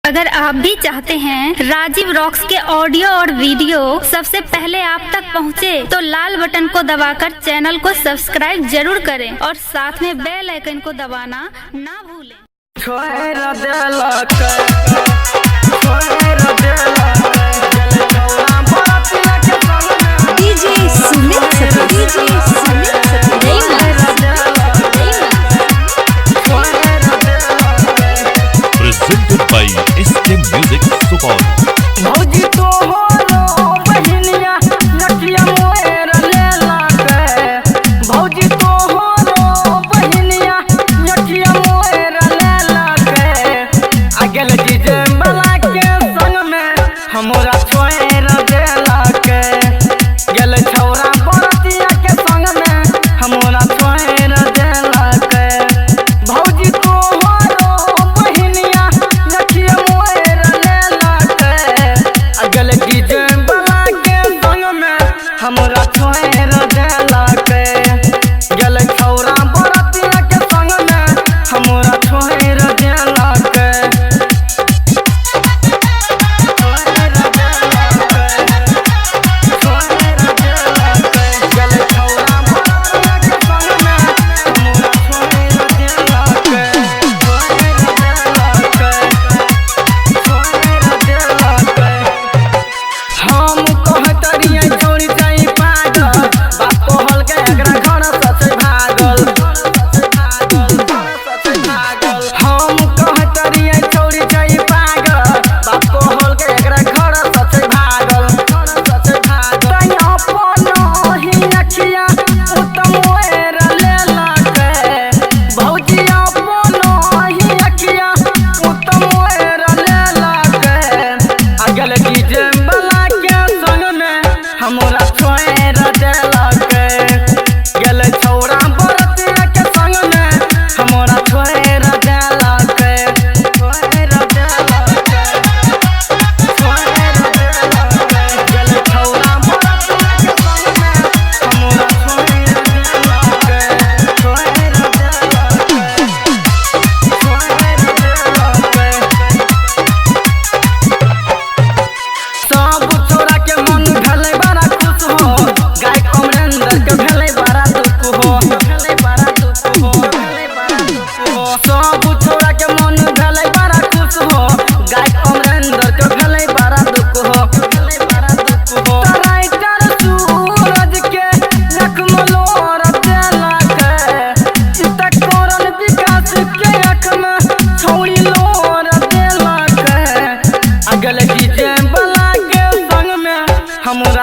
अगर आप भी चाहते हैं राजीव रॉक्स के ऑडियो और वीडियो सबसे पहले आप तक पहुंचे, तो लाल बटन को दबाकर चैनल को सब्सक्राइब जरूर करें और साथ में बेल आइकन को दबाना ना भूलें। Presented by SK Music Support। भौजी तो हो रो बहिनिया नकिया मोएर लेला के, भौजी तो हो रो बहिनिया नकिया मोएर लेला के, आगल डीजे वाला के संग में हमरा छोएर देला के, गेल छौरा बरतिया के संग में हमरा छोएर देला के, भौजी तो हो रो बहिनिया नकिया मोएर लेला के, अगल डीजे वाला के संग में हमरा छोएर देला के, गेल छौरा बरतिया के संग में हमरा छोएर देला के, छोएर देला के, छोएर देला के, गेल छौरा बरतिया के संग में हमरा छोएर देला के, छोएर देला के, छोएर देला के। हम कहतरियै छोड़ जाई पागल, बाप कहल के एकरा घर सच भागल, हम कहतरियै छोड़ जाई पागल, बाप कहल के एकरा घर सच भागल, तै अपन ही अखिया उत्तम मोएर लेला के, भौजी अपन ही अखिया उत्तम मोएर लेला के, अगल डीजे वाला के संग में हमरा छोएर देला के, गेल छौरा बरतिया के संग में हमरा छोएर देला के, छोएर देला के, छोएर देला के, गेल छौरा बरतिया के संग में हमरा छोएर देला के, छोएर देला के, छोएर देला के। सब छोरा के मन भेलै बड़ा खुश हो, गाय अमरेंद्र के भेलै बड़ा दुख हो, भेलै बड़ा दुख हो, भेलै बड़ा दुख हो। सब छोरा के मन भेलै बड़ा खुश हो, गाय अमरेंद्र के भेलै बड़ा दुख हो, भेलै बड़ा दुख हो। राइटर सूरज के नख मलोर देला के, चित्त करन विकास के आँख में छौड़ी लोर देला के, अगल डीजे वाला के संग में हमरा